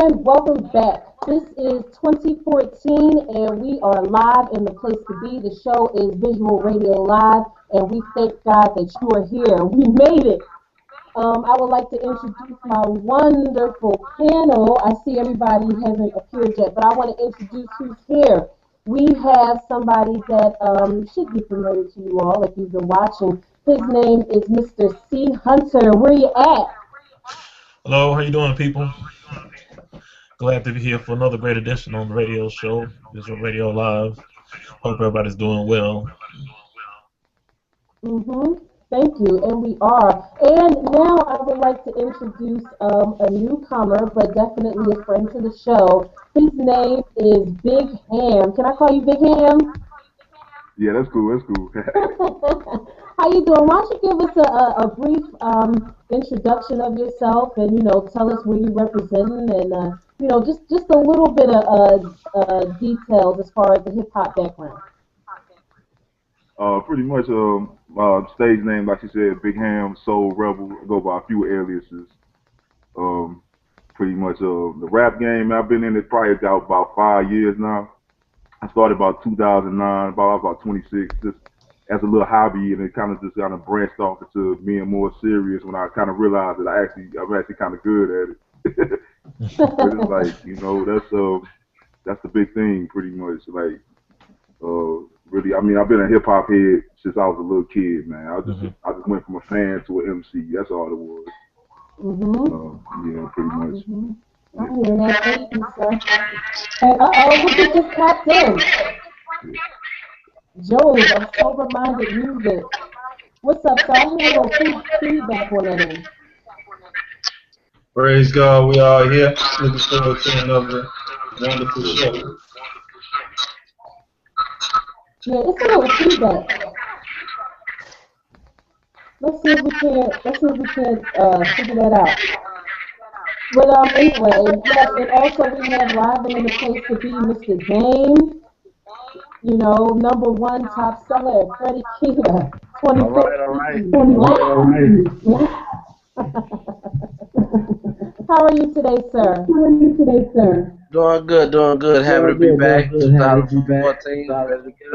and welcome back. This is 2014, and we are live in the place to be. The show is Visual Radio Live, and we thank God that you are here. We made it. I would like to introduce my wonderful panel. I see everybody hasn't appeared yet, but I want to introduce who's here. We have somebody that should be familiar to you all if you've been watching. His name is Mr. C. Hunter. Where you at? Hello, how you doing, people? Glad to be here for another great edition on the radio show, Visual Radio Live. Hope everybody's doing well. Thank you, and we are. And now I would like to introduce a newcomer, but definitely a friend to the show. His name is Big Ham. Can I call you Big Ham? Yeah, that's cool. That's cool. How you doing? Why don't you give us a brief introduction of yourself, and tell us where you representing, and just a little bit of details as far as the hip hop background. Pretty much, stage name, like you said, Big Ham, Soul Rebel. I go by a few aliases. Pretty much, the rap game, I've been in it probably about 5 years now. I started about 2009, about 26, just as a little hobby, and it kind of branched off into being more serious when I kind of realized that I'm actually kind of good at it. But it's like, that's the big thing, pretty much. Like, really, I mean, I've been a hip hop head since I was a little kid, man. I just went from a fan to an MC. That's all it was. Pretty much. I hear that. Thank you, sir. And look who just popped in. Joe of Sober Minded Music. What's up, sir? I hear a little feedback on that end. Praise God, we are here. Looking forward to another wonderful show. Yeah, it's a little feedback. Let's see if we can figure that out. But anyway, yes, and also we have live and in the place to be Mr. Dame, #1 top seller at Freddie Kita, 2015. How are you today, sir? Doing good. Happy to be back. 2014, ready to get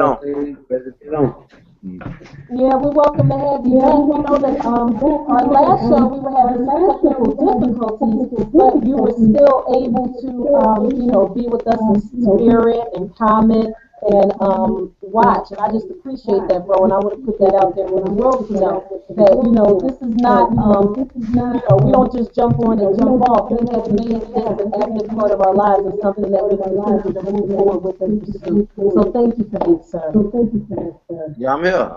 on. Yeah, we're welcome to have you back. We know that our last show we were having some technical difficulties, but you were still able to, be with us in spirit and comment and watch. And I just appreciate that, bro. And I want to put that out there for the world to know that, this is not, we don't just jump on and jump off. We have made this an active part of our lives and something that we continue to move forward with and pursue. So thank you for this, sir. Yeah, I'm here.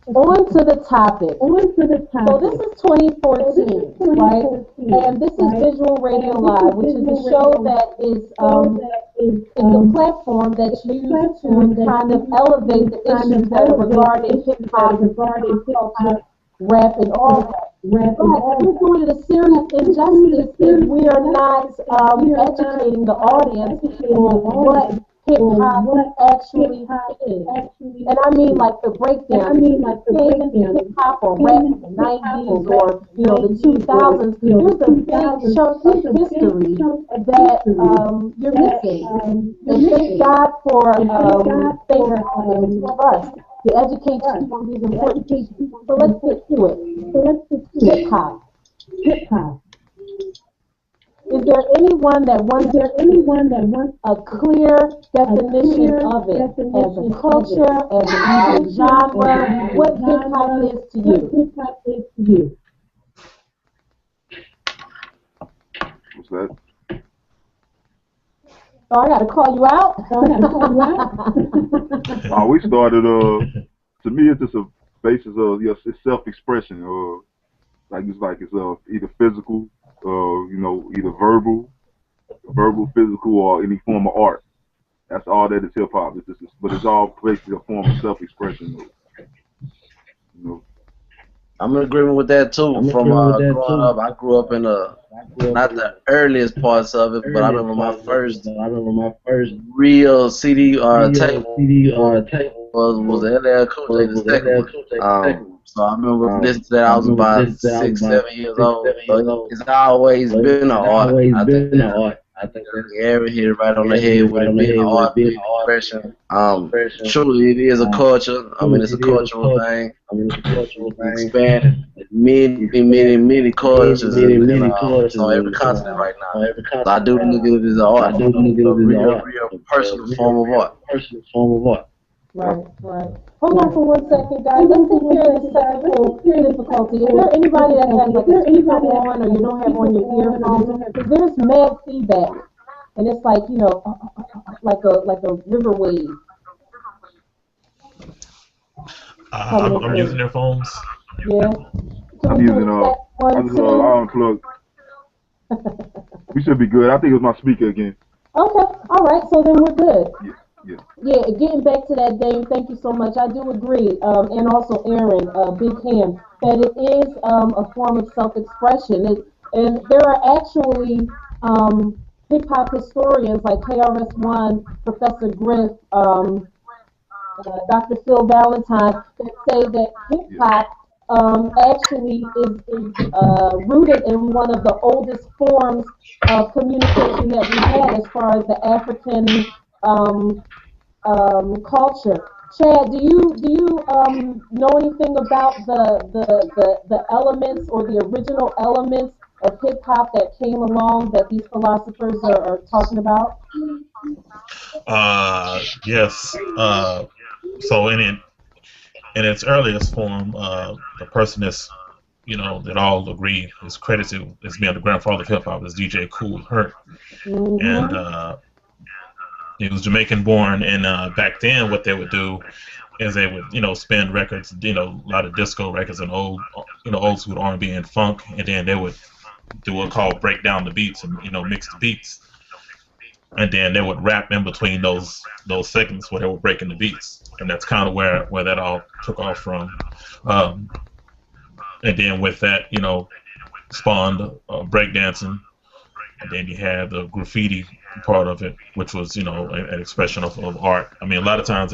On to the topic. So this is 2014, right? And this is Visual Radio Live, which is a show that is it's a platform that's used to kind of elevate the issues that are regarding hip hop, culture, rap, and all that. But we're doing it a serious injustice if we are not educating the audience on what hip hop actually is. And I mean like the breakdown. Hip hop or rap in the 90s or the 2000s. There's a big chunk of history that you're missing. And thank God for us to educate you on these important issues. So let's get to it. Hip hop. Is there anyone that wants a clear definition of it as a culture, as a genre? What hip hop is to you? What's that? Oh, I gotta call you out. We started. To me, it's just a basis of it's self-expression, it's either physical, either verbal, physical, or any form of art. That's all that is hip hop. But it's all basically a form of self-expression. I'm in agreement with that too. From growing up, I grew up in not the earliest parts of it, but I remember my first real CD tape was the LL Cool J the second one. So I remember listening to that. I was about 6, 7 years old. So it's always been an art. I think Aaron hit it right on the head with it being an art, being expression. Truly, it is a culture. I mean, it's a cultural thing. Expanded many cultures on every continent right now. So I do look at it as an art, a real personal form of art. Right. Hold on for 1 second, guys. Let's take care of the technical difficulty. Is there anybody that has like a speaker on or you don't have on your earphones? Because there's mad feedback, and it's like like a river wave. I'm using their phones. Yeah. I'm using I unplugged. We should be good. I think it was my speaker again. Okay. All right. So then we're good. Yeah. Getting back to that, Dame, thank you so much. I do agree, and also Aaron, Big Ham, that it is a form of self-expression. And there are actually hip-hop historians like KRS-One, Professor Griff, Dr. Phil Valentine, that say that hip-hop actually is rooted in one of the oldest forms of communication that we had as far as the African culture. Chad, do you know anything about the elements or the original elements of hip hop that came along that these philosophers are talking about? Yes. So in its earliest form, the person that's that all agree is credited as being the grandfather of hip hop is DJ Kool Herc, and he was Jamaican born, and back then what they would do is they would spin records, a lot of disco records and old school R&B and funk, and then they would do what called break down the beats and mix the beats, and then they would rap in between those segments where they were breaking the beats, and that's kind of where that all took off from, and then with that spawned breakdancing, and then you had the graffiti part of it, which was an expression of art. I mean, a lot of times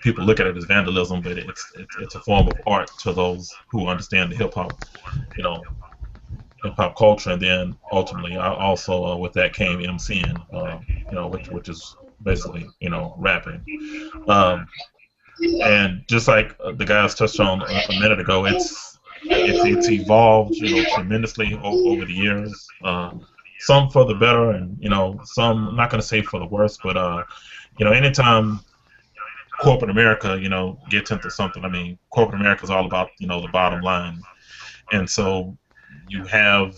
people look at it as vandalism, but it's a form of art to those who understand the hip hop culture. And then ultimately, also with that came MCing, which is basically rapping. And just like the guys touched on a minute ago, it's evolved tremendously over the years. Some for the better, and some, I'm not going to say for the worse, but anytime corporate America gets into something, I mean, corporate America is all about the bottom line, and so you have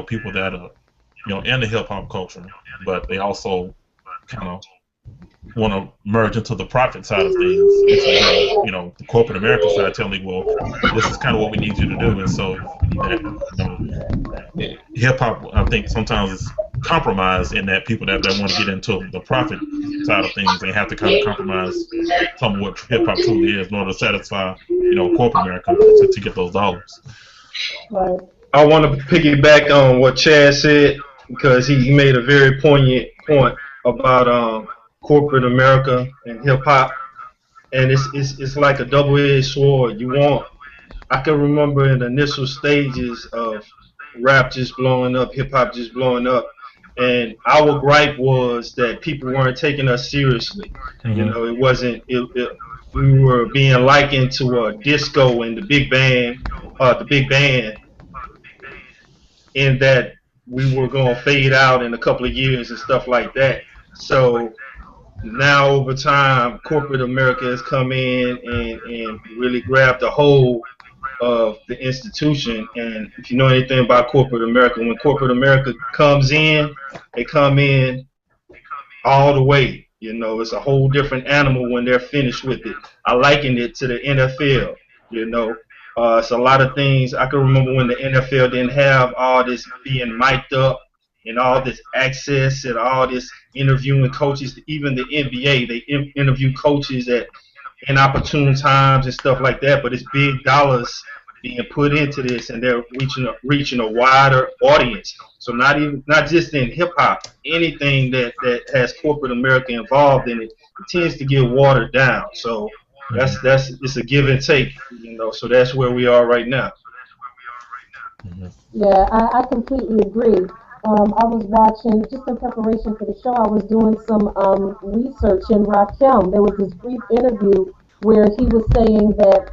people that are in the hip hop culture, but they also kind of want to merge into the profit side of things. And so, the corporate America side telling me, well, this is kind of what we need you to do, and so hip hop, I think, sometimes is compromised in that people that want to get into the profit side of things, they have to kind of compromise some of what hip hop truly is in order to satisfy corporate America to get those dollars. Right. I want to piggyback on what Chad said, because he made a very poignant point about corporate America and hip hop, and it's like a double-edged sword. I can remember in the initial stages of rap just blowing up, hip hop just blowing up, and our gripe was that people weren't taking us seriously. Mm-hmm. It wasn't. We were being likened to a disco and the big band, in that we were going to fade out in a couple of years and stuff like that. So now over time, corporate America has come in and really grabbed a hold of the institution. And if you know anything about corporate America, when corporate America comes in, they come in all the way. It's a whole different animal when they're finished with it. I liken it to the NFL. It's a lot of things. I can remember when the NFL didn't have all this being mic'd up and all this access and all this interviewing coaches. Even the NBA, they interview coaches at inopportune times and stuff like that. But it's big dollars being put into this, and they're reaching a wider audience. So not just in hip hop, anything that has corporate America involved in it, tends to get watered down. So it's a give and take, you know. So that's where we are right now. Yeah, I completely agree. I was watching, just in preparation for the show, I was doing some research in Rakim. There was this brief interview where he was saying that,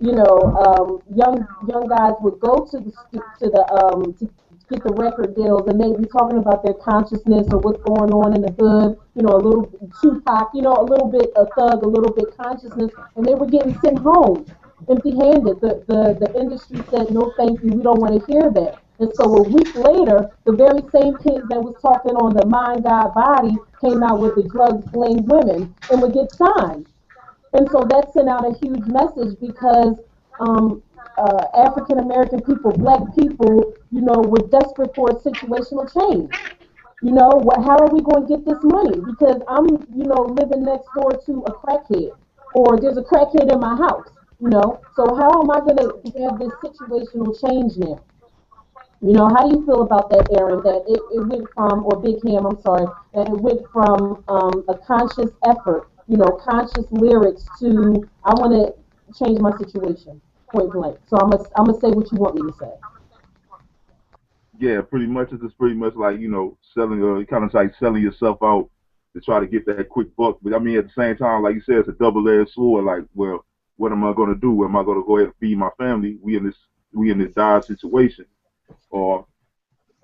young guys would go to to get the record deals, and they'd be talking about their consciousness or what's going on in the hood. A little Tupac, a little bit a thug, a little bit consciousness, and they were getting sent home empty-handed. The industry said, no thank you, we don't want to hear that. And so a week later, the very same kids that was talking on the Mind God Body came out with the Drugs Blame Women and would get signed. And so that sent out a huge message because African American people, black people, were desperate for a situational change. How are we going to get this money? Because I'm, living next door to a crackhead, or there's a crackhead in my house. So how am I going to have this situational change now? How do you feel about that, Aaron? That it went from, or Big Ham, I'm sorry, that it went from a conscious effort, conscious lyrics to I want to change my situation, point blank. So I'm gonna say what you want me to say. Yeah, pretty much. It's just pretty much like selling, kind of like selling yourself out to try to get that quick buck. But I mean, at the same time, like you said, it's a double-edged sword. Like, well, what am I going to do? Am I going to go ahead and feed my family? We in this dire situation, or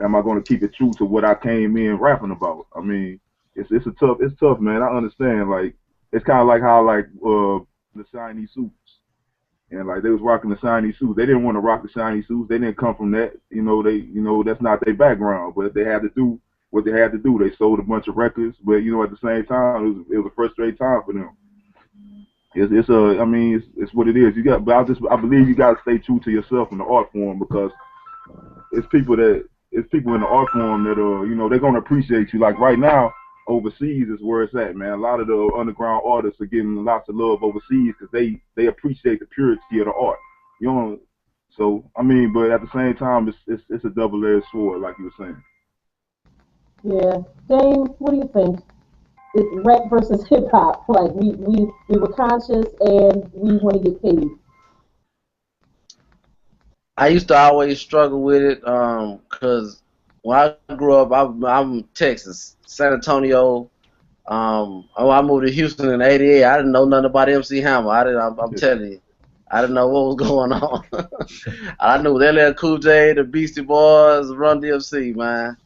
am I going to keep it true to what I came in rapping about? I mean, it's tough, man. I understand. Like, it's kind of like how the shiny suits, and like they was rocking the shiny suits. They didn't want to rock the shiny suits. They didn't come from that. That's not their background. But they had to do what they had to do. They sold a bunch of records, but at the same time, it was a frustrating time for them. It's what it is. I believe you got to stay true to yourself in the art form, because it's people in the art form that they're gonna appreciate you. Like right now, overseas is where it's at, man. A lot of the underground artists are getting lots of love overseas because they appreciate the purity of the art. So but at the same time, it's a double-edged sword, like you were saying. Yeah, Dame, what do you think? It's rap versus hip hop. Like we were conscious and we want to get paid. I used to always struggle with it because when I grew up, I'm Texas, San Antonio. I moved to Houston in '88. I didn't know nothing about MC Hammer. I'm telling you, I didn't know what was going on. I knew LL Cool J, the Beastie Boys, Run DMC, man.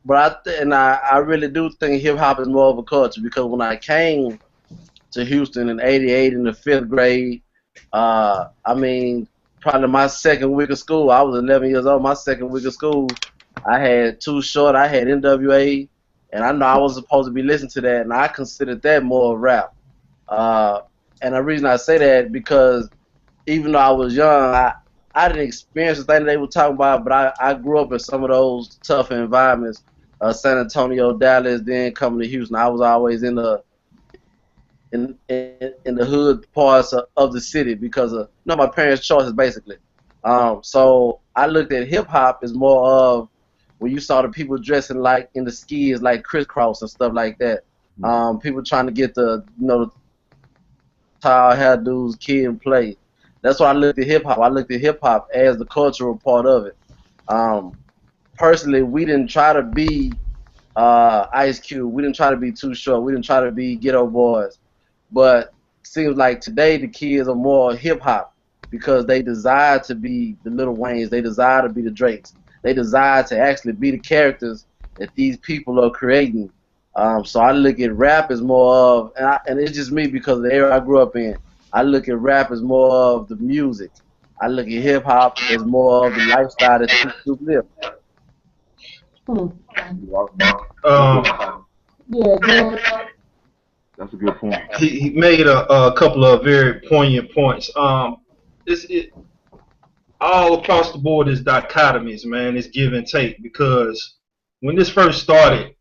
But I really do think hip hop is more of a culture, because when I came to Houston in '88 in the 5th grade, probably my second week of school, I was 11 years old. My second week of school, I had Too Short, I had NWA, and I know I was supposed to be listening to that, and I considered that more rap. And the reason I say that, because even though I was young, I didn't experience the thing they were talking about, but I grew up in some of those tough environments. San Antonio, Dallas, then coming to Houston. I was always in the hood parts of the city because of my parents' choices, basically. So I looked at hip hop as more of when you saw the people dressing like in the skis, like crisscross and stuff like that. People trying to get the tall hairdos, kid and play. That's why I looked at hip hop. I looked at hip hop as the cultural part of it. Personally, we didn't try to be Ice Cube. We didn't try to be Too Short. We didn't try to be Ghetto Boys. But it seems like today the kids are more hip hop because they desire to be the Lil Waynes. They desire to be the Drakes. They desire to actually be the characters that these people are creating. So I look at rap as more of, and it's just me because of the era I grew up in. I look at rap as more of the music. I look at hip hop as more of the lifestyle that people live. Yeah, that's a good point. He made a couple of very poignant points. All across the board is dichotomies, man. It's give and take, because when this first started,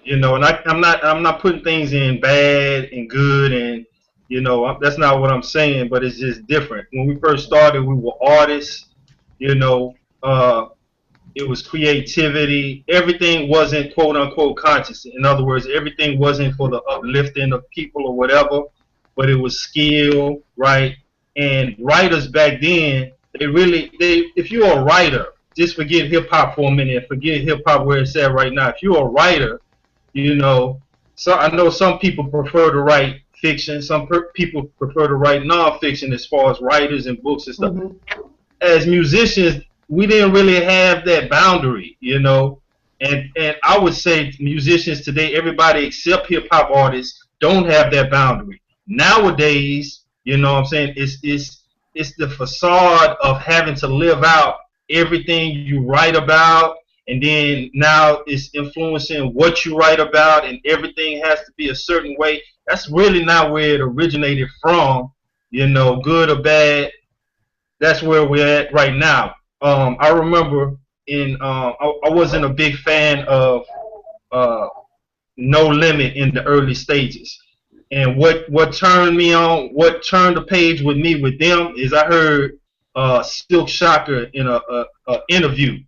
and I'm not putting things in bad and good, and that's not what I'm saying, but it's just different. When we first started, we were artists, It was creativity. Everything wasn't quote unquote conscious. In other words, everything wasn't for the uplifting of people or whatever, but it was skill, right? And writers back then, they if you're a writer, just forget hip hop for a minute, forget hip hop where it's at right now. If you're a writer, you know, so I know some people prefer to write fiction, people prefer to write nonfiction as far as writers and books and stuff. As musicians, we didn't really have that boundary, you know. And I would say musicians today, everybody except hip hop artists, don't have that boundary. Nowadays, you know what I'm saying, it's the facade of having to live out everything you write about, and then now it's influencing what you write about, and everything has to be a certain way. That's really not where it originated from, you know, good or bad. That's where we're at right now. I remember I wasn't a big fan of No Limit in the early stages. And what turned me on, what turned the page with me with them is I heard Silk Shocker in a interview,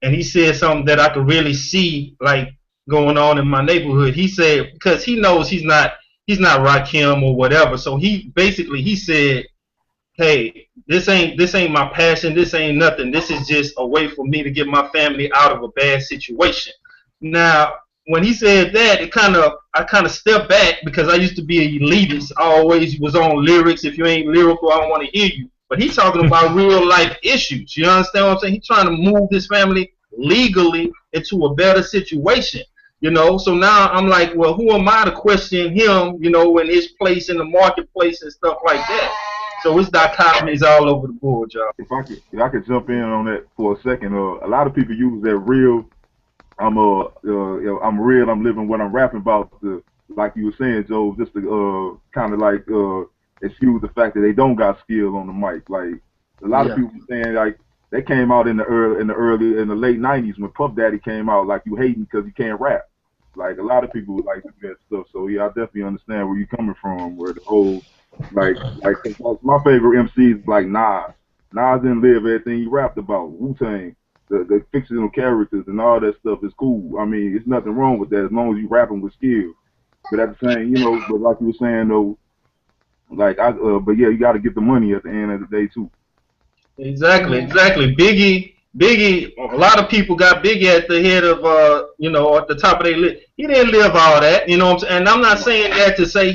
and he said something that I could really see like going on in my neighborhood. He said, because he knows he's not Rakim or whatever, so he said, hey, this ain't my passion, this ain't nothing. This is just a way for me to get my family out of a bad situation. Now, when he said that, I kind of stepped back because I used to be an elitist. I always was on lyrics. If you ain't lyrical, I don't want to hear you. But he's talking about real life issues. You understand what I'm saying? He's trying to move his family legally into a better situation. You know, so now I'm like, well, who am I to question him, you know, in his place in the marketplace and stuff like that? So it's dichotomies all over the board, y'all. If I could jump in on that for a second, a lot of people use that real. I'm real. I'm living what I'm rapping about. Like you were saying, Joe, just to kind of like excuse the fact that they don't got skill on the mic. Like a lot of people saying, like they came out in the late '90s when Puff Daddy came out. Like you hating because he can't rap. Like a lot of people would like to do that stuff. So yeah, I definitely understand where you're coming from. Where the whole like my favorite MCs like Nas. Nas didn't live everything he rapped about. Wu-Tang. The fictional characters and all that stuff is cool. I mean, there's nothing wrong with that as long as you rapping with skill. But at the same, you know, but like you were saying though, like but yeah, you got to get the money at the end of the day too. Exactly. Biggie. A lot of people got Biggie at the head of you know, at the top of their list. He didn't live all that, you know what I'm saying? And I'm not saying that to say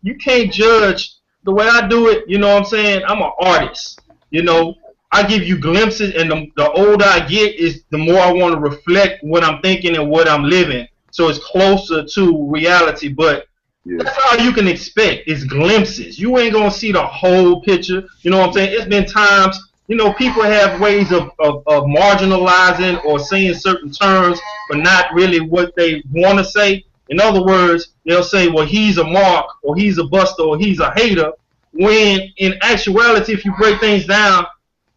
you can't judge the way I do it. You know what I'm saying? I'm an artist. You know. I give you glimpses, and the older I get, is the more I want to reflect what I'm thinking and what I'm living. So it's closer to reality, but that's all you can expect is glimpses. You ain't going to see the whole picture. You know what I'm saying? It's been times, you know, people have ways of marginalizing or saying certain terms, but not really what they want to say. In other words, they'll say, well, he's a mark, or he's a buster, or he's a hater, when in actuality, if you break things down,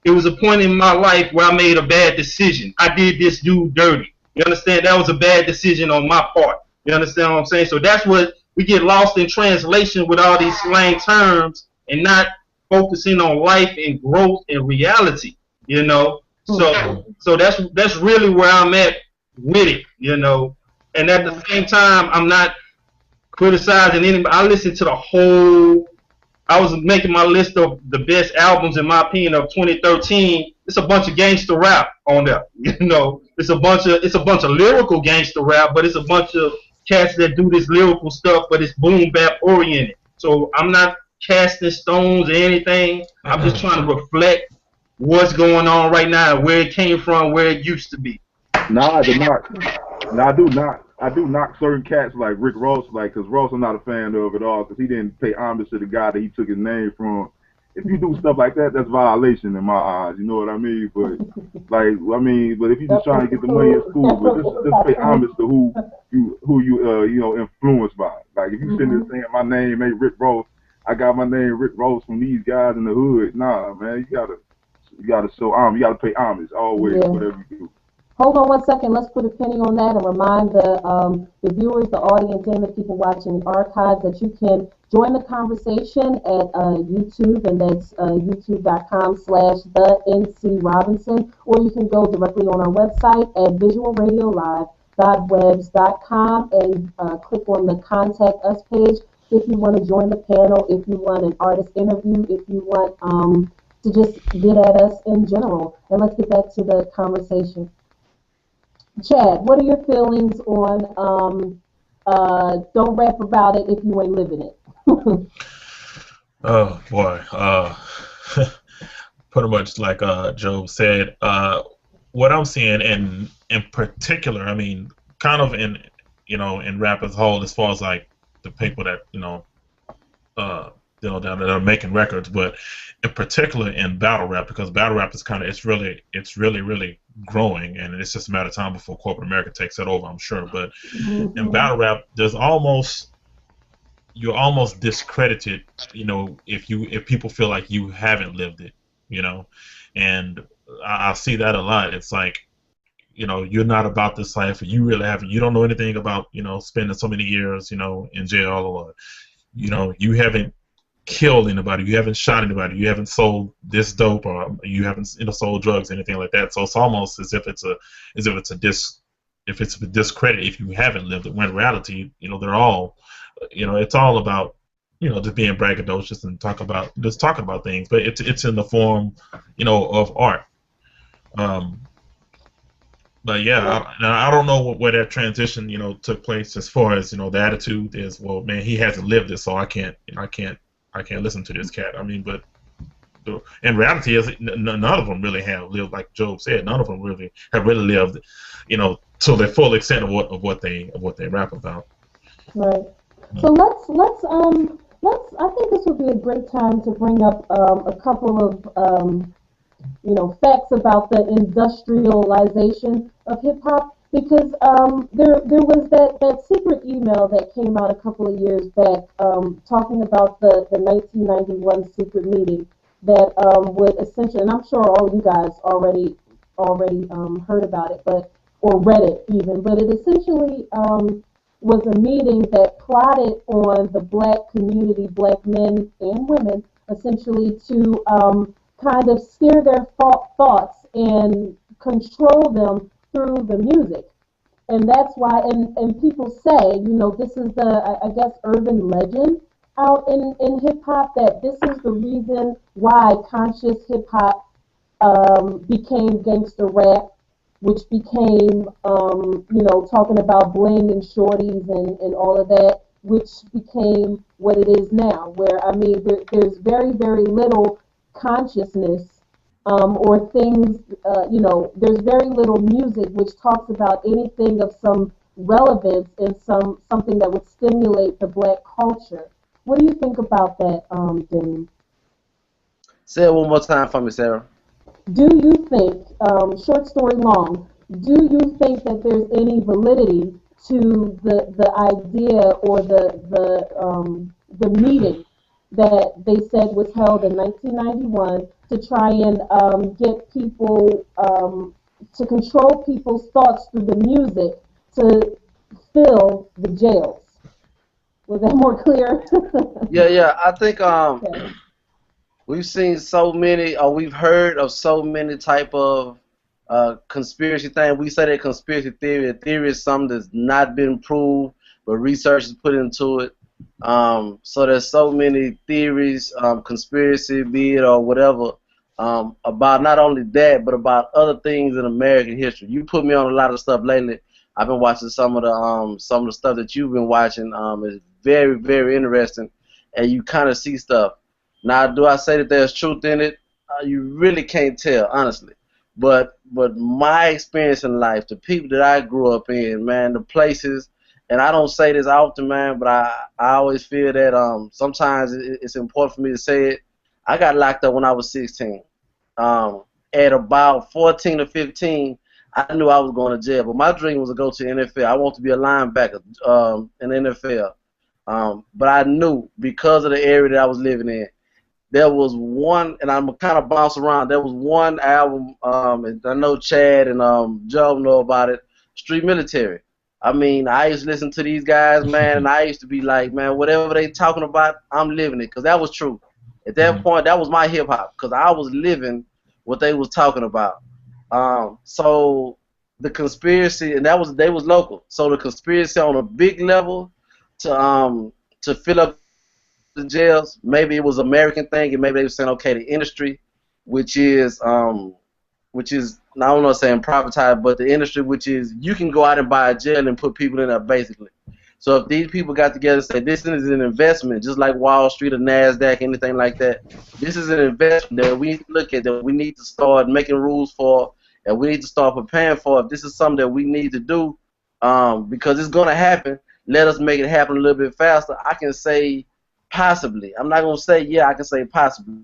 it was a point in my life where I made a bad decision. I did this dude dirty. You understand? That was a bad decision on my part. You understand what I'm saying? So that's what we get lost in translation with all these slang terms and not focusing on life and growth and reality. You know? So that's really where I'm at with it, you know. And at the same time, I'm not criticizing anybody. I listen to the whole. I was making my list of the best albums, in my opinion, of 2013. It's a bunch of gangster rap on there. You know, it's a bunch of lyrical gangster rap, but it's a bunch of cats that do this lyrical stuff, but it's boom bap oriented. So I'm not casting stones or anything. I'm just trying to reflect what's going on right now, where it came from, where it used to be. I do knock certain cats like Rick Ross, like, because Ross I'm not a fan of at all, because he didn't pay homage to the guy that he took his name from. If you do stuff like that, that's violation in my eyes. You know what I mean? But but if you're just trying to get the money, it's cool. But just pay homage to who you influenced by. Like if you sitting there saying my name ain't Rick Ross, I got my name Rick Ross from these guys in the hood. Nah, man, you gotta show homage. You gotta pay homage always, whatever you do. Hold on 1 second. Let's put a penny on that and remind the viewers, the audience, and the people watching the archives that you can join the conversation at YouTube, and that's youtube.com/the-NC-Robinson, or you can go directly on our website at visualradiolive.webs.com and click on the Contact Us page if you want to join the panel, if you want an artist interview, if you want to just get at us in general. And let's get back to the conversation. Chad, what are your feelings on don't rap about it if you ain't living it? Oh boy, pretty much like Job said. What I'm seeing in particular, I mean, kind of in in rap as a whole, as far as like the people that that are making records, but in particular in battle rap, because battle rap is it's really growing, and it's just a matter of time before corporate America takes it over, I'm sure. But in battle rap, you're almost discredited, if people feel like you haven't lived it, and I see that a lot. It's like, you're not about this life, or you really haven't. You don't know anything about, spending so many years, in jail, or, you haven't killed anybody, you haven't shot anybody, you haven't sold this dope, or you haven't, sold drugs, anything like that. So it's almost as if it's a discredit if you haven't lived it. When in reality, they're all, it's all about, just being braggadocious and talking about things, but it's in the form, of art. But yeah, I don't know where that transition, took place, as far as, the attitude is, well, man, he hasn't lived it, so I can't listen to this cat. I mean, but in reality, none of them really have lived, like Job said. None of them really have lived, to the full extent of what they rap about. Right. So let's I think this would be a great time to bring up a couple of facts about the industrialization of hip hop, because there was that secret email that came out a couple of years back talking about the 1991 secret meeting that would essentially, and I'm sure all you guys already heard about it, or read it even, but it essentially was a meeting that plotted on the black community, black men and women, essentially to kind of steer their thoughts and control them through the music. And that's why, and people say, this is I guess, urban legend out in hip-hop, that this is the reason why conscious hip-hop became gangster rap, which became, talking about bling and shorties and all of that, which became what it is now, where, I mean, there's very, very little consciousness or things, there's very little music which talks about anything of some relevance and something that would stimulate the black culture. What do you think about that, Dane? Say it one more time for me, Sarah. Do you think, short story long, do you think that there's any validity to the idea or the meeting that they said was held in 1991 to try and get people to control people's thoughts through the music to fill the jails? Was that more clear? Yeah. I think Okay. we've seen so many, or we've heard of so many type of conspiracy things. We say that conspiracy theory. A theory is something that's not been proved, but research is put into it. So there's so many theories, conspiracy, be it or whatever, about not only that, but about other things in American history. You put me on a lot of stuff lately. I've been watching some of the stuff that you've been watching. It's very, very interesting, and you kind of see stuff. Now, do I say that there's truth in it? You really can't tell, honestly. But my experience in life, the people that I grew up in, man, the places, and I don't say this often, man, but I always feel that sometimes it's important for me to say it. I got locked up when I was 16. At about 14 or 15, I knew I was going to jail, but my dream was to go to the NFL. I want to be a linebacker in the NFL. But I knew, because of the area that I was living in, there was one, and I'm kind of bounce around. There was one album, and I know Chad and Joe know about it. Street Military. I mean, I used to listen to these guys, man, and I used to be like, man, whatever they talking about, I'm living it, because that was true. At that point, that was my hip hop, because I was living what they was talking about. So the conspiracy, and they was local. So the conspiracy on a big level to fill up the jails, maybe it was an American thing, and maybe they were saying, okay, the industry, which is I don't know saying privatized, but the industry which is you can go out and buy a jail and put people in there basically. So if these people got together and say this is an investment, just like Wall Street or NASDAQ, anything like that, this is an investment that we need to look at, that we need to start making rules for, and we need to start preparing for. If this is something that we need to do, because it's going to happen, let us make it happen a little bit faster. I can say possibly. I'm not going to say yeah, I can say possibly.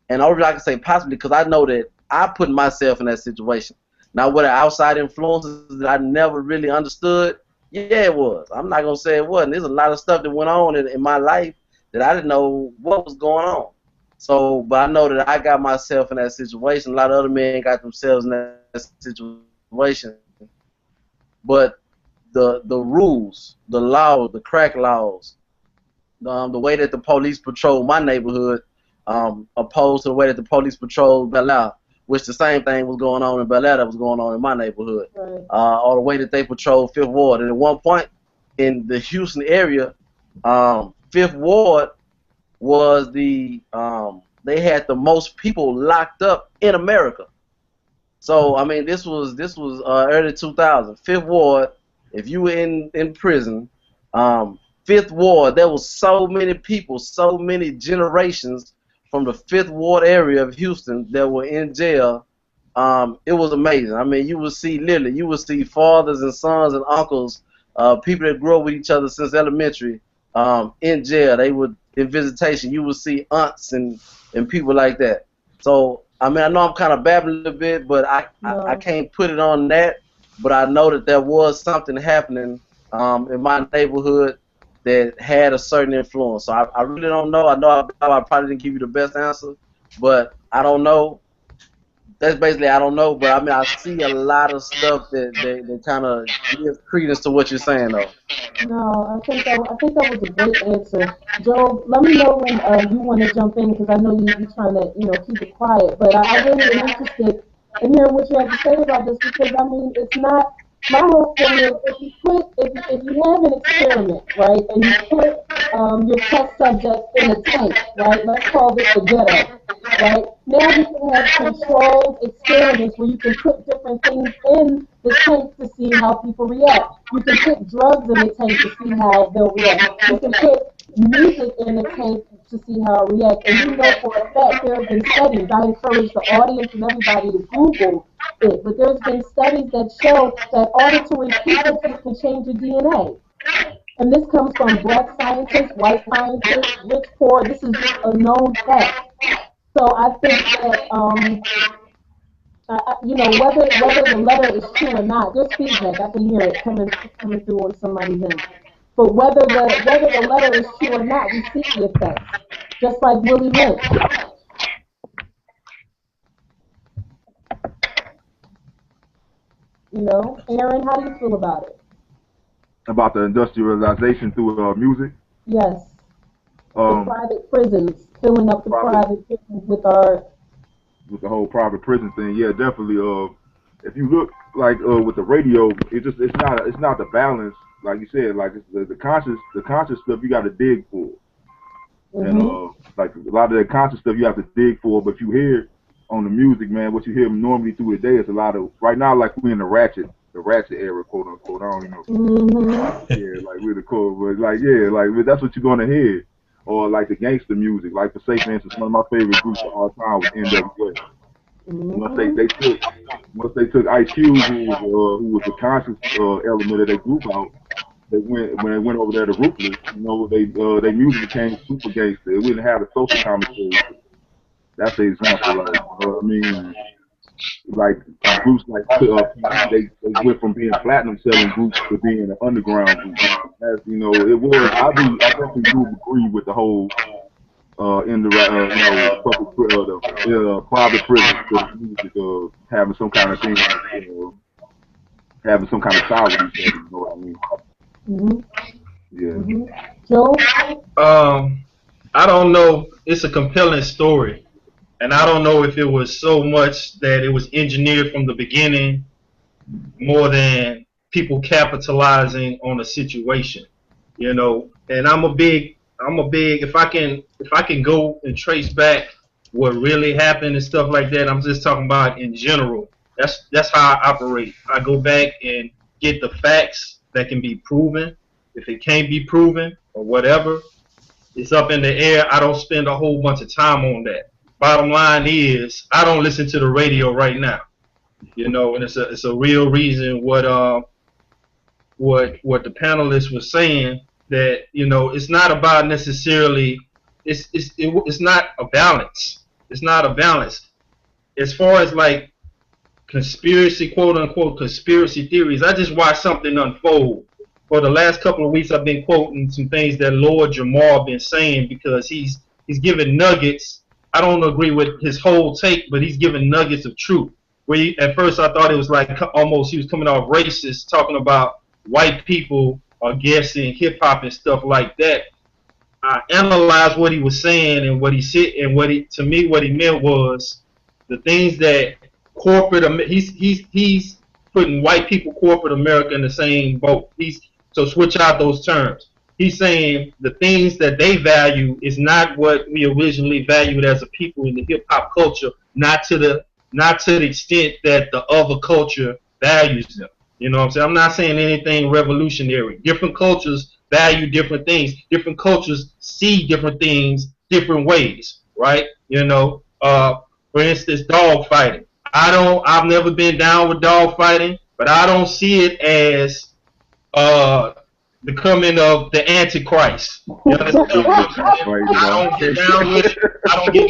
And only I can say possibly because I know that I put myself in that situation. Now, were there outside influences that I never really understood? Yeah, it was. I'm not going to say it wasn't. There's a lot of stuff that went on in my life that I didn't know what was going on. So, but I know that I got myself in that situation. A lot of other men got themselves in that situation. But the rules, the laws, the crack laws, the way that the police patrol my neighborhood, opposed to the way that the police patrolled Bel Air, which the same thing was going on in Bel Air that was going on in my neighborhood, right. Or the way that they patrolled Fifth Ward. And at one point in the Houston area, Fifth Ward was they had the most people locked up in America. So I mean, this was early 2000. Fifth Ward, if you were in prison, Fifth Ward, there was so many people, so many generations from the Fifth Ward area of Houston that were in jail. It was amazing. I mean, you would see fathers and sons and uncles, people that grew up with each other since elementary, in jail. They would in visitation. You would see aunts and people like that. So I mean, I know I'm kind of babbling a little bit, but I can't put it on that. But I know that there was something happening in my neighborhood that had a certain influence. So I really don't know. I know I probably didn't give you the best answer, but I don't know. That's basically I don't know. But I mean, I see a lot of stuff that kind of gives credence to what you're saying, though. No, I think that was a great answer, Joe. Let me know when you want to jump in, because I know you're trying to keep it quiet. But I really am interested in hearing what you have to say about this, because I mean, it's not. My whole thing is, if you have an experiment, right, and you put your test subject in a tank, right, let's call this the ghetto, right, now you can have controlled experiments where you can put different things in the tank to see how people react. You can put drugs in the tank to see how they'll react. You can put music in the tank to see how it reacts. And you know for a fact there have been studies. I encourage the audience and everybody to Google it. But there's been studies that show that auditory frequencies can change your DNA. And this comes from black scientists, white scientists, rich, poor. This is just a known fact. So I think that, whether the letter is true or not, there's feedback. I can hear it coming through on somebody's end. But whether the letter is true or not, we see the effects. Just like Willie Lynch. Aaron, how do you feel about it? About the industrialization through music? Yes. The private prisons, filling up the private prisons with the whole private prison thing. Yeah, definitely. If you look like with the radio, it's not the balance. Like you said, like it's the conscious stuff you got to dig for, and like a lot of that conscious stuff you have to dig for. But you hear on the music, man, what you hear normally through the day is a lot of right now. Like we're in the ratchet era, quote unquote. I don't know. Yeah, like we're the cool, but like that's what you're gonna hear, or like the gangster music. Like for say, for instance, one of my favorite groups of all time was NWA. Once they took Ice Cube, who was the conscious element of their group out, when they went over there to Ruthless, their music became super gangster. It wouldn't have a social commentary. That's the example. Like, I mean, like groups like they went from being platinum selling groups to being an underground group. As it was. I definitely do agree with the whole in the private prison for the music, having some kind of thing, having some kind of child with each other. You know what I mean? Mm-hmm. Yeah. Mm-hmm. Joe? I don't know. It's a compelling story, and I don't know if it was so much that it was engineered from the beginning, more than people capitalizing on a situation, you know. And I'm a big. If I can go and trace back what really happened and stuff like that. I'm just talking about in general. That's how I operate. I go back and get the facts that can be proven. If it can't be proven or whatever, it's up in the air. I don't spend a whole bunch of time on that. Bottom line is, I don't listen to the radio right now. You know, and it's a real reason what the panelists was saying, that, you know, it's not about necessarily, it's not a balance. It's not a balance. As far as like conspiracy, quote unquote, conspiracy theories, I just watched something unfold. For the last couple of weeks, I've been quoting some things that Lord Jamar been saying, because he's giving nuggets. I don't agree with his whole take, but he's giving nuggets of truth. Where at first I thought it was like almost he was coming off racist, talking about white people are guessing hip hop and stuff like that. I analyzed what he was saying and what he said, and what he meant was the things that he's putting white people, corporate America, in the same boat. So switch out those terms. He's saying the things that they value is not what we originally valued as a people in the hip hop culture, not to the extent that the other culture values them. You know what I'm saying? I'm not saying anything revolutionary. Different cultures value different things. Different cultures see different things different ways, right? You know, for instance, dog fighting. I've never been down with dog fighting, but I don't see it as the coming of the Antichrist. You understand? I don't get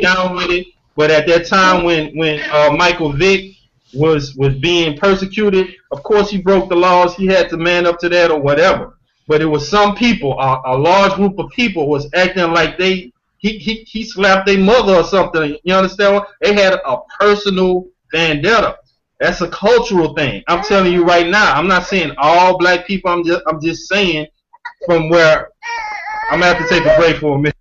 down with it. But at that time when Michael Vick was being persecuted, of course he broke the laws. He had to man up to that or whatever. But it was some people, a large group of people, was acting like he slapped their mother or something. You understand? They had a personal vendetta. That's a cultural thing. I'm telling you right now. I'm not saying all black people. I'm just saying from where I'm gonna have to take a break for a minute.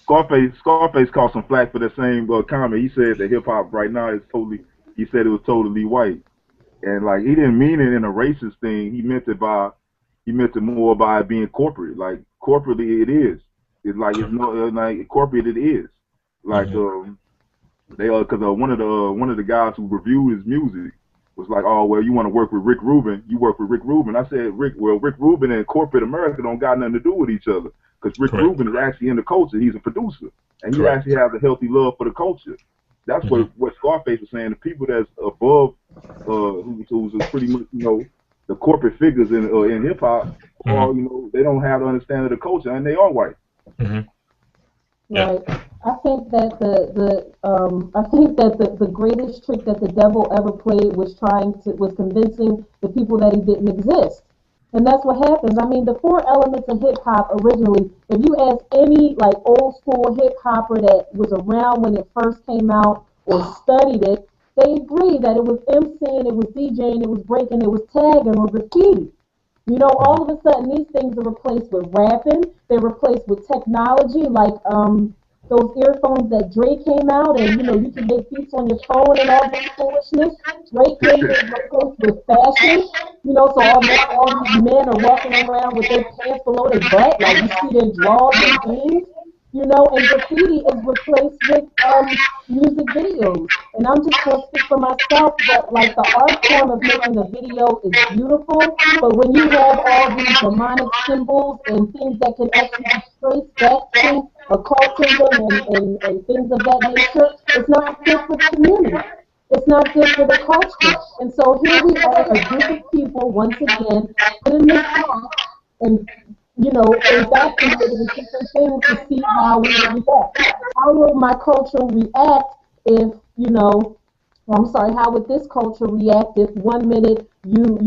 Scarface caught some flack for the same comment. He said that hip hop right now is totally. He said it was totally white, and like he didn't mean it in a racist thing. He meant it more by it being corporate. Like corporately, it is. It's like it's no like corporate. It is like because one of the guys who reviewed his music was like, oh well, you want to work with Rick Rubin? You work with Rick Rubin. I said, Rick Rubin and corporate America don't got nothing to do with each other. Because Rick Rubin is actually in the culture. He's a producer. And he actually has a healthy love for the culture. That's what Scarface was saying. The people that's above, who's pretty much, you know, the corporate figures in hip-hop, or, you know, they don't have the understanding of the culture, and they are white. Right. I think that the greatest trick that the devil ever played was convincing the people that he didn't exist. And that's what happens. I mean, the 4 elements of hip-hop originally, if you ask any, like, old-school hip-hopper that was around when it first came out or studied it, they agree that it was MCing, it was DJing, it was breaking, it was tagging or graffiti. You know, all of a sudden, these things are replaced with rapping. They're replaced with technology, like those earphones that Drake came out, and, you know, you can make beats on your phone and all this foolishness. Drake came replaced with fashion. You know, so all these men are walking around with their pants below their butt, like you see their drawers and jeans. You know, and graffiti is replaced with music videos. And I'm just going to speak for myself that, like, the art form of making a video is beautiful, but when you have all these demonic symbols and things that can actually be traced back to occultism and things of that nature, it's not good for the community. It's not good for the culture. And so here we are, a group of people, once again, putting this off and, you know, indoctrinated with different things to see how we react. How will my culture react if, you know, how would this culture react if 1 minute you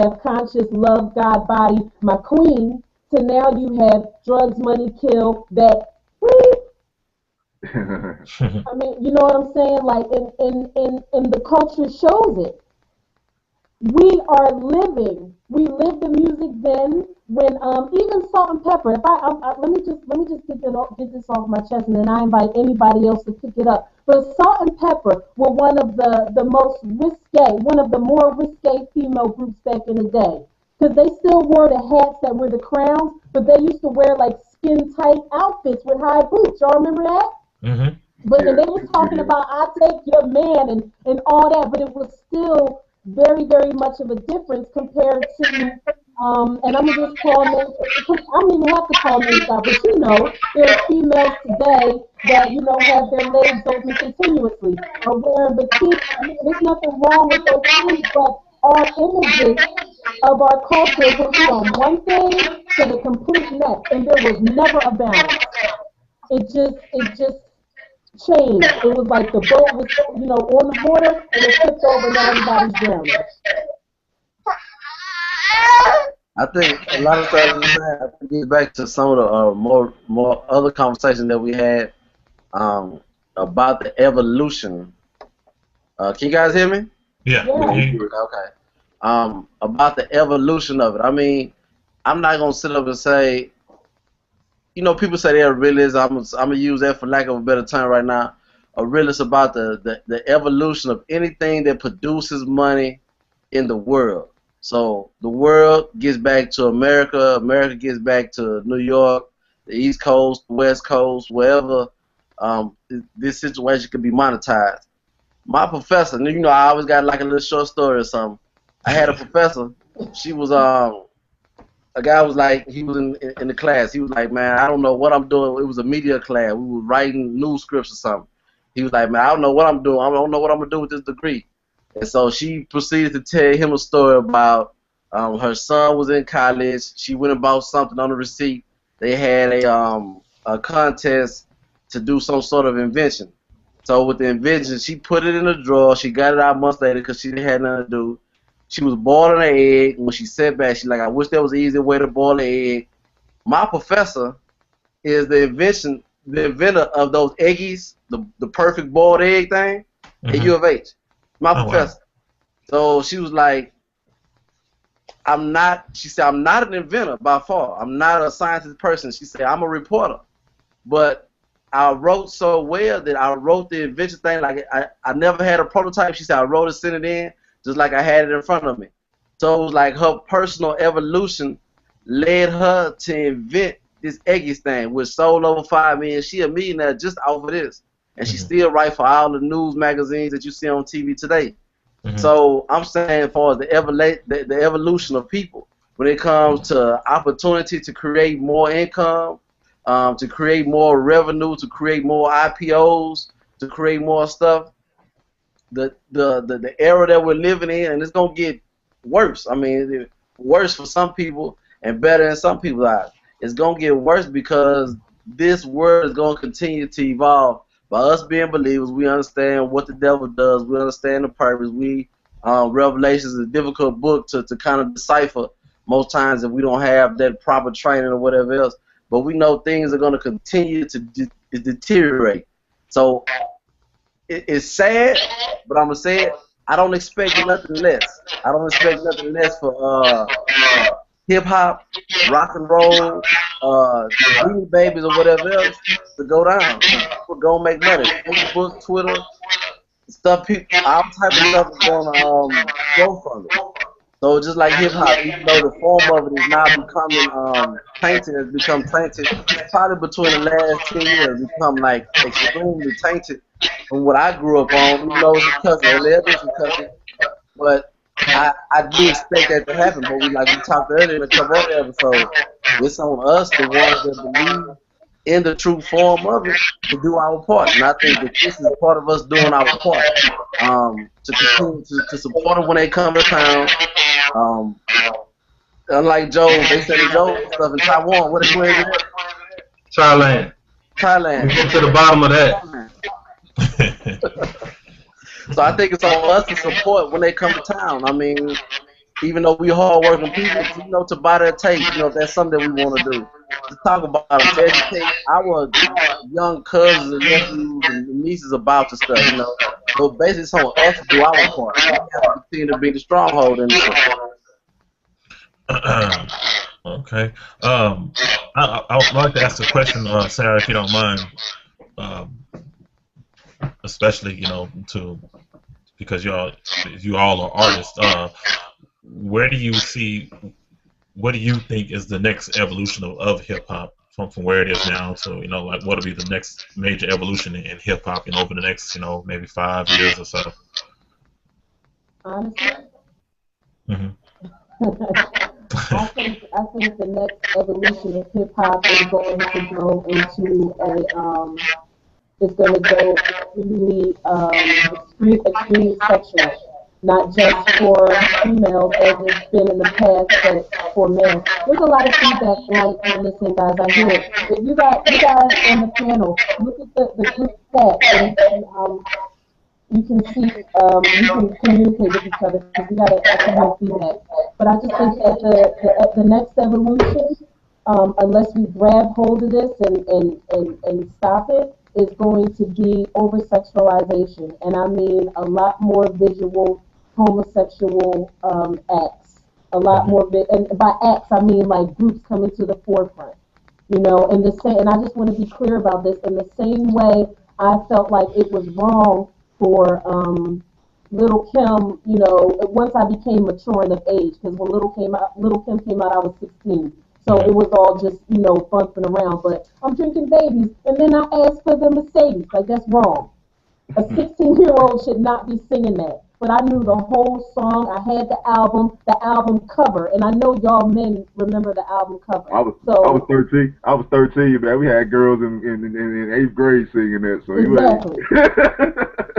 have conscious love God body, my queen, to now you have drugs, money, kill, that. Whoop. I mean, you know what I'm saying? Like, and the culture shows it. We lived the music then when even Salt and Pepper. If let me just get this off my chest, and then I invite anybody else to pick it up. But Salt and Pepper were one of the most risque, one of the more risque female groups back in the day, because they still wore the hats that were the crowns, but they used to wear like skin tight outfits with high boots. Y'all remember that? Mm-hmm. But and they were talking about I take your man and all that, but it was still very, very much of a difference compared to, and I'm gonna just call names. I don't even have to call names out, but you know, there are females today that have their legs open continuously or wearing bikinis. I mean, there's nothing wrong with those things, but our images of our culture went from one thing to the complete next, and there was never a balance. It just changed. It was like the boat was, on the water, and it tipped over and everybody's drowning. I think a lot of times I have to get back to some of the more other conversations that we had about the evolution. Can you guys hear me? Yeah. Okay. About the evolution of it. I mean, I'm not gonna sit up and say, people say they're realists. I'm gonna use that for lack of a better term right now. A realist about the evolution of anything that produces money in the world. So the world gets back to America. America gets back to New York, the East Coast, the West Coast, wherever this situation could be monetized. My professor, I always got like a little short story or something. I had a professor. She was a guy was like, he was in the class. He was like, man, I don't know what I'm doing. It was a media class. We were writing news scripts or something. He was like, man, I don't know what I'm doing. I don't know what I'm going to do with this degree. And so she proceeded to tell him a story about her son was in college. She went and bought something on the receipt. They had a contest to do some sort of invention. So with the invention, she put it in a drawer. She got it out months later because she didn't have nothing to do. She was boiling an egg. When she sat back, she's like, I wish there was an easier way to boil an egg. My professor is the inventor of those eggies, the perfect boiled egg thing at U of H. My professor. Wow. So she was like, she said, I'm not an inventor by far. I'm not a scientist person. She said, I'm a reporter. But I wrote so well that I wrote the invention thing. Like I never had a prototype. She said, I wrote it, sent it in, just like I had it in front of me. So it was like her personal evolution led her to invent this Eggies thing, which sold over $5 million. She a millionaire just off of this. And she still writes for all the news magazines that you see on TV today. So I'm saying as far as the evolution of people, when it comes to opportunity to create more income, to create more revenue, to create more IPOs, to create more stuff, the era that we're living in, and it's going to get worse. I mean, worse for some people and better in some people's eyes. It's going to get worse because this world is going to continue to evolve. By us being believers, we understand what the devil does. We understand the purpose. Revelation is a difficult book to kind of decipher most times if we don't have that proper training or whatever else. But we know things are going to continue to deteriorate. So it's sad, but I'm going to say it. I don't expect nothing less. I don't expect nothing less for hip-hop, rock and roll, Beanie Babies or whatever else to go down. People go make money. Facebook, Twitter, stuff, all type of stuff is going to go from it. So just like hip-hop, even though the form of it is now becoming tainted, it's become tainted, probably between the last 10 years, it's become like extremely tainted from what I grew up on. Even though it's a cousin, but I do expect that to happen, but we talked earlier in a couple other episodes, it's on us, the ones that believe in the true form of it, to do our part. And I think that this is part of us doing our part, to continue to support them when they come to town. Unlike Joe, they said Joe stuff in Taiwan. Where is it? Thailand. We get to the bottom of that. So I think it's on us to support when they come to town. I mean, even though we hard-working people, to buy that tape, if that's something that we want to do. To talk about it, to educate our young cousins and nephews and nieces about the stuff, So basically, it's on us to do our part. We have to continue to be the stronghold in this. Okay. I would like to ask a question, Sarah, if you don't mind. Especially, because you all are artists. What do you think is the next evolution of hip hop from where it is now? So, what will be the next major evolution in hip hop over the next, maybe 5 years or so? Honestly, Mm-hmm. I think the next evolution of hip hop is going to go into really extreme sexual, not just for females as it's been in the past, but for men. There's a lot of feedback on this thing, guys. I hear it. If you guys on the panel, look at the group chat and you can see, you can communicate with each other because we got to have feedback. But I just think that the next evolution, unless we grab hold of this and stop it, is going to be over-sexualization. And I mean a lot more visual homosexual acts. A lot more, and by acts I mean like groups coming to the forefront. And I just want to be clear about this. In the same way, I felt like it was wrong for Little Kim, once I became mature and of age, because when Little Kim came out, I was 16. So it was all just, bumping around. But I'm drinking babies, and then I asked for the Mercedes. Like, that's wrong. A 16-year-old should not be singing that. But I knew the whole song. I had the album cover, and I know y'all men remember the album cover. I was 13. I was 13, man. We had girls in 8th grade singing that. So exactly.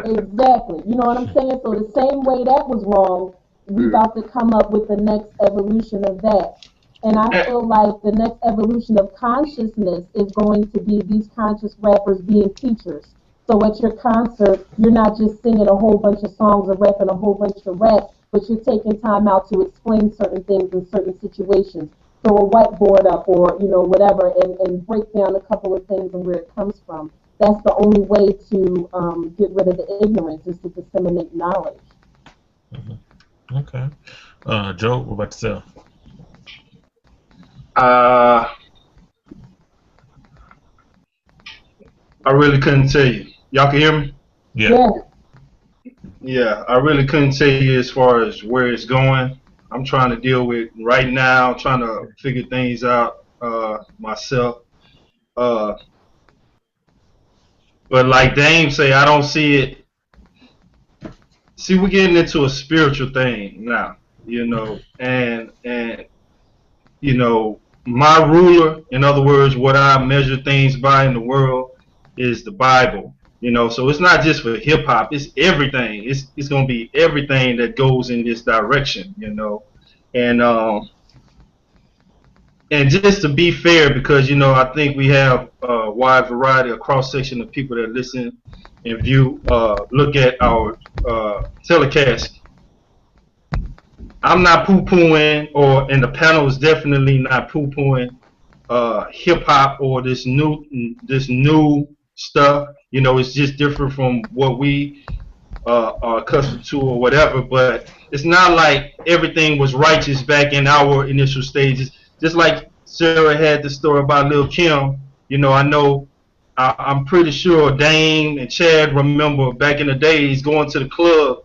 Exactly. You know what I'm saying? So the same way that was wrong, we about to come up with the next evolution of that. And I feel like the next evolution of consciousness is going to be these conscious rappers being teachers. So at your concert, you're not just singing a whole bunch of songs or rapping a whole bunch of raps, but you're taking time out to explain certain things in certain situations. Throw a whiteboard up or, whatever, and break down a couple of things and where it comes from. That's the only way to get rid of the ignorance, is to disseminate knowledge. Mm-hmm. Okay. Joe, what about yourself? I really couldn't tell you. Y'all can hear me? Yeah. Yeah, I really couldn't tell you as far as where it's going. I'm trying to deal with right now, trying to figure things out myself. But like Dame say, I don't see it. See, we're getting into a spiritual thing now, and my ruler, in other words, what I measure things by in the world is the Bible. So it's not just for hip hop, it's everything. It's gonna be everything that goes in this direction, and just to be fair, because I think we have a wide variety, a cross section of people that listen and view, look at our telecast. I'm not poo-pooing, and the panel is definitely not poo-pooing hip hop or this new stuff. It's just different from what we are accustomed to or whatever. But it's not like everything was righteous back in our initial stages. Just like Sarah had the story about Lil Kim. I know. I'm pretty sure Dame and Chad remember back in the days going to the club.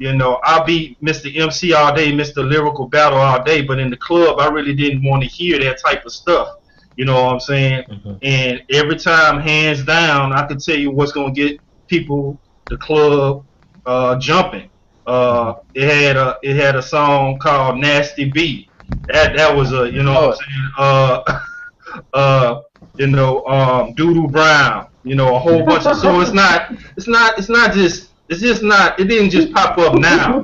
I beat Mr. MC all day, Mr. Lyrical Battle all day, but in the club, I really didn't want to hear that type of stuff. You know what I'm saying? Mm-hmm. And every time, hands down, I can tell you what's going to get people, the club, jumping. It had a song called Nasty B. That was a, what I'm saying, Doodoo Brown, a whole bunch of, so it didn't just pop up now,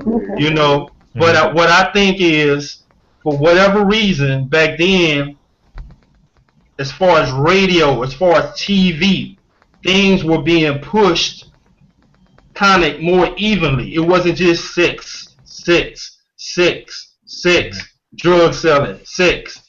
but what I think is, for whatever reason, back then, as far as radio, as far as TV, things were being pushed kind of more evenly. It wasn't just 6, 6, 6, sex, drug selling, sex,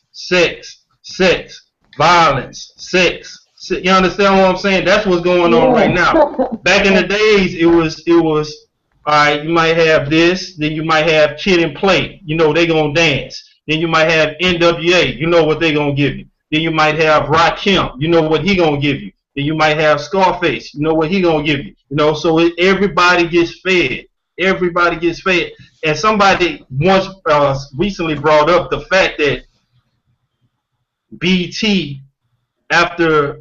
violence, sex. You understand what I'm saying? That's what's going on right now. Back in the days, it was all right. You might have this, then you might have Kid and Play. You know they gonna dance. Then you might have NWA. You know what they gonna give you. Then you might have Rakim. You know what he gonna give you. Then you might have Scarface. You know what he gonna give you. You know, so everybody gets fed. Everybody gets fed. And somebody once recently brought up the fact that BT, after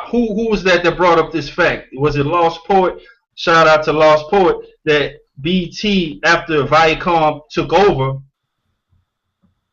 who was that brought up this fact? Was it Lost Poet? Shout out to Lost Poet, that BT, after Viacom took over,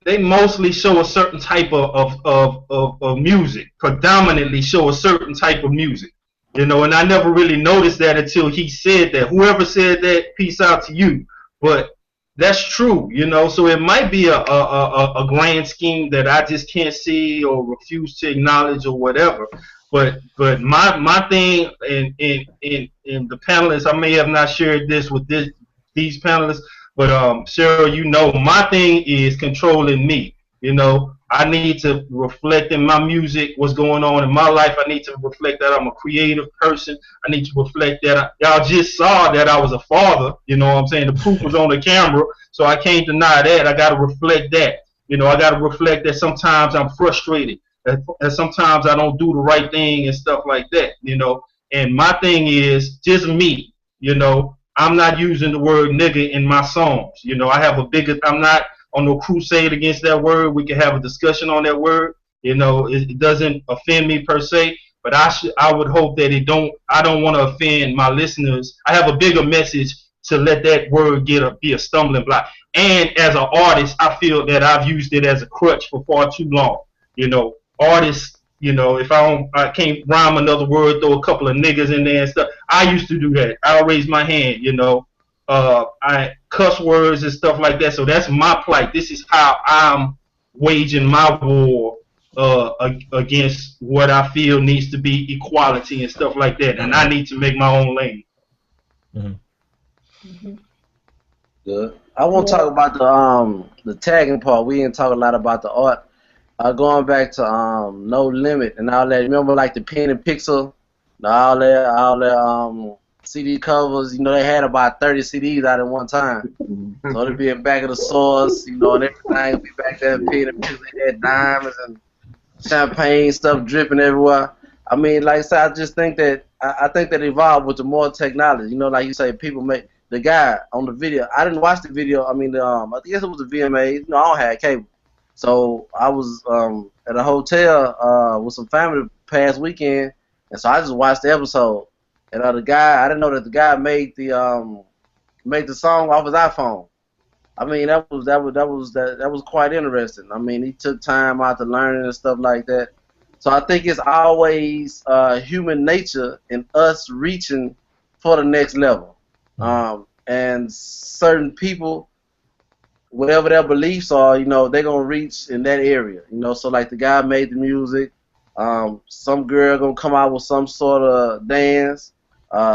they mostly show a certain type of music, predominantly show a certain type of music. You know, and I never really noticed that until he said that. Whoever said that, peace out to you. But that's true, you know. So it might be a grand scheme that I just can't see or refuse to acknowledge or whatever. But my thing in the panelists, I may have not shared this with these panelists, but Cheryl, you know, my thing is controlling me. You know, I need to reflect in my music what's going on in my life. I need to reflect that I'm a creative person. I need to reflect that y'all just saw that I was a father. You know what I'm saying? The proof was on the camera, so I can't deny that. I got to reflect that. You know, I got to reflect that sometimes I'm frustrated, that sometimes I don't do the right thing and stuff like that. You know, and my thing is just me. You know, I'm not using the word nigga in my songs. You know, I have I'm not on no crusade against that word. We can have a discussion on that word. You know, it doesn't offend me per se, but I would hope that I don't want to offend my listeners. I have a bigger message to let that word be a stumbling block. And as an artist, I feel that I've used it as a crutch for far too long. You know, artists, you know, if I can't rhyme another word, throw a couple of niggas in there and stuff. I used to do that. I'll raise my hand, you know. I cuss words and stuff like that. So that's my plight. This is how I'm waging my war against what I feel needs to be equality and stuff like that. And I need to make my own lane. Good. I won't talk about the tagging part. We didn't talk a lot about the art. Going back to No Limit and all that. Remember like the pen and pixel, all that CD covers, you know, they had about 30 CDs out at one time. So it'd be in back of the source, you know, and everything would be back there. Pen and pixel, they had diamonds and champagne stuff dripping everywhere. I mean, like I said, I just think that I think that evolved with the more technology. You know, like you say, people make the guy on the video. I didn't watch the video. I mean, I guess it was the VMA. You know, I don't have cable, so I was at a hotel with some family past weekend, and so I just watched the episode. And the guy, I didn't know that the guy made the song off his iPhone. I mean, that was quite interesting. I mean, he took time out to learn and stuff like that. So I think it's always human nature in us reaching for the next level. And certain people, whatever their beliefs are, you know, they're gonna reach in that area. You know, so like the guy made the music. Some girl gonna come out with some sort of dance.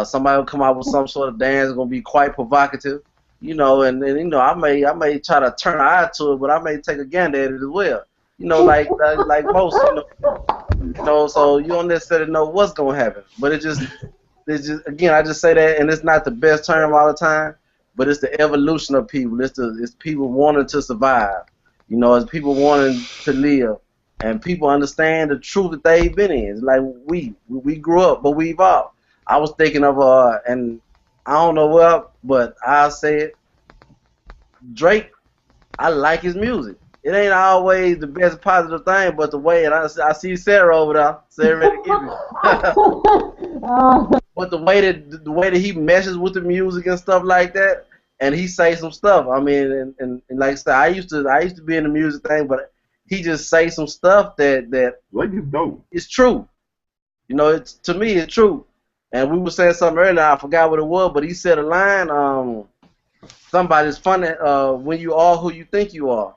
Somebody will come out with some sort of dance, gonna be quite provocative, you know, and you know, I may try to turn an eye to it, but I may take a gander at it as well, you know, like most, you know, so you don't necessarily know what's gonna happen, but it's just again, I just say that, and it's not the best term all the time, but it's the evolution of people. It's people wanting to survive, you know, it's people wanting to live, and people understand the truth that they've been in. It's like we grew up, but we evolved. I was thinking of and I don't know what, but I'll say it. Drake, I like his music. It ain't always the best positive thing, but the way, and I see Sarah over there, Sarah ready to give it. But the way that he meshes with the music and stuff like that, and he say some stuff. I mean, and like I said, I used to be in the music thing, but he just say some stuff that like it's dope. It's true. You know, to me, it's true. And we were saying something earlier, I forgot what it was, but he said a line, somebody's funny when you are who you think you are.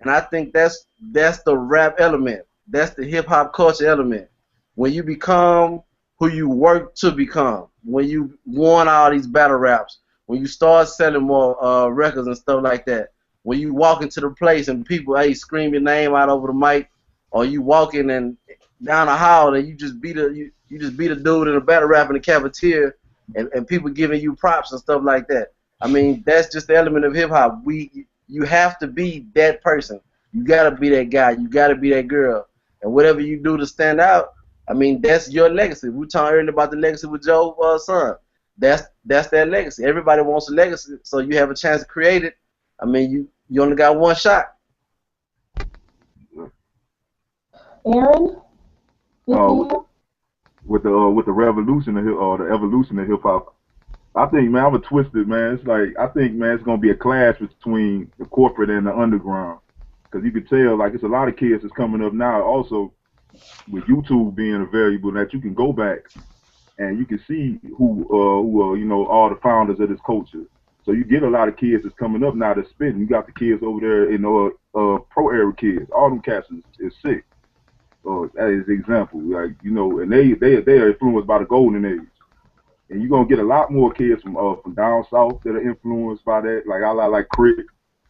And I think that's the rap element. That's the hip-hop culture element. When you become who you work to become, when you won all these battle raps, when you start selling more records and stuff like that, when you walk into the place and people, hey, scream your name out over the mic, or you walking and down the hall and you just beat a dude in a battle rap in the cafeteria, and people giving you props and stuff like that. I mean, that's just the element of hip hop. You have to be that person. You gotta be that guy. You gotta be that girl. And whatever you do to stand out, I mean, that's your legacy. We talked earlier about the legacy with Joe's son. That's their legacy. Everybody wants a legacy, so you have a chance to create it. I mean, you only got one shot. Aaron, with the revolution of the evolution of hip hop, I think, man, I'm a twisted, man. It's like, I think, man, it's gonna be a clash between the corporate and the underground, because you can tell, like, it's a lot of kids that's coming up now. Also, with YouTube being a variable that you can go back and you can see who you know, all the founders of this culture. So you get a lot of kids that's coming up now that's spitting. You got the kids over there in pro era kids. All them cats is sick. That is the example, like, you know, and they are influenced by the golden age. And you're gonna get a lot more kids from down south that are influenced by that, like I like Crick.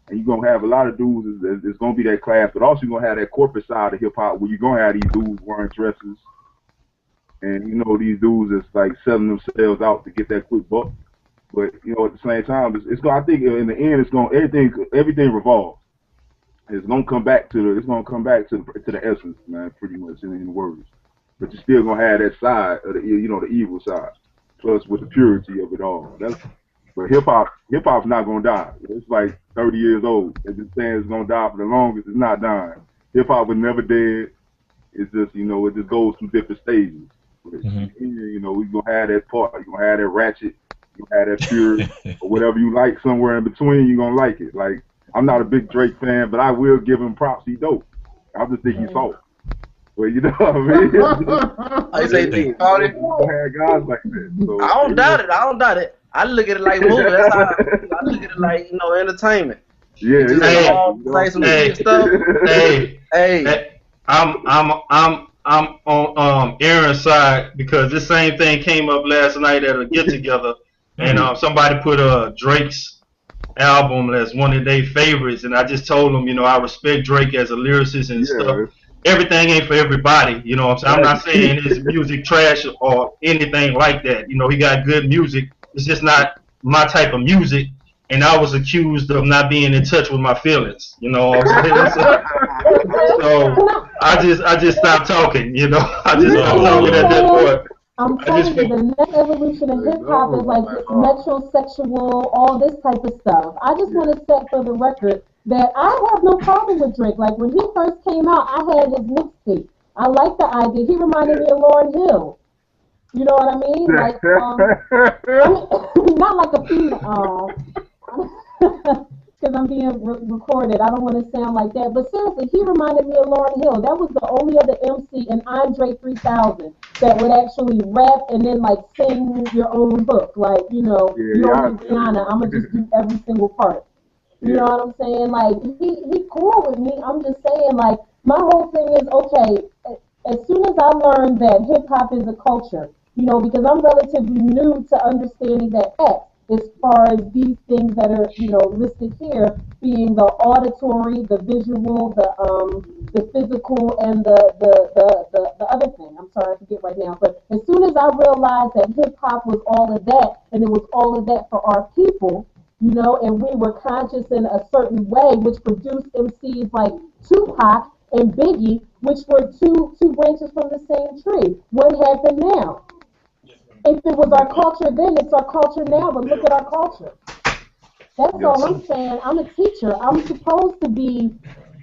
And you're gonna have a lot of dudes. It's gonna be that class, but also you're gonna have that corporate side of hip hop where you're gonna have these dudes wearing dresses, and you know, these dudes that's like selling themselves out to get that quick buck. But you know, at the same time, it's gonna. I think in the end, it's gonna everything revolves. It's gonna come back to the essence, man. Pretty much in words. But you're still gonna have that side of the, you know, the evil side, plus with the purity of it all. But hip hop's not gonna die. It's like 30 years old. It's just saying it's gonna die for the longest. It's not dying. Hip hop was never dead. It's just, you know, it just goes through different stages. But, you know, we're gonna have that part. You're gonna have that ratchet. You're gonna have that pure, or whatever you like. Somewhere in between, you're gonna like it. Like, I'm not a big Drake fan, but I will give him props. He dope. I just think he's soft. Well, you know what I mean? I say you had guys like that. So, I don't doubt it. I look at it like movie. That's how I look at it, like, you know, entertainment. Yeah. Hey, I'm on Aaron's side, because this same thing came up last night at a get together, and somebody put Drake's album as one of their favorites, and I just told them, you know, I respect Drake as a lyricist and stuff. Everything ain't for everybody, you know what I'm saying? I'm not saying his music trash or anything like that. You know, he got good music. It's just not my type of music, and I was accused of not being in touch with my feelings. You know what I'm saying? So I just stopped talking. You know, I just stopped talking at that point. I'm telling you, the next evolution of hip hop is like this metrosexual, all this type of stuff. I just want to set for the record that I have no problem with Drake. Like, when he first came out, I had his mixtape. I like the idea. He reminded me of Lauryn Hill. You know what I mean? Like, not like a female, because I'm being recorded. I don't want to sound like that. But seriously, he reminded me of Lauryn Hill. That was the only other MC in Andre 3000 that would actually rap and then, like, sing your own hook. Like, you know, you're only Rihanna. I'm going to just do every single part. You know what I'm saying? Like, he cool with me. I'm just saying, like, my whole thing is, okay, as soon as I learned that hip-hop is a culture, you know, because I'm relatively new to understanding that as far as these things that are, you know, listed here, being the auditory, the visual, the physical, and the other thing. I'm sorry, I forget right now. But as soon as I realized that hip-hop was all of that, and it was all of that for our people, you know, and we were conscious in a certain way, which produced MCs like Tupac and Biggie, which were two branches from the same tree. What happened now? If it was our culture then, it's our culture now, but look at our culture. That's all I'm saying. I'm a teacher. I'm supposed to be,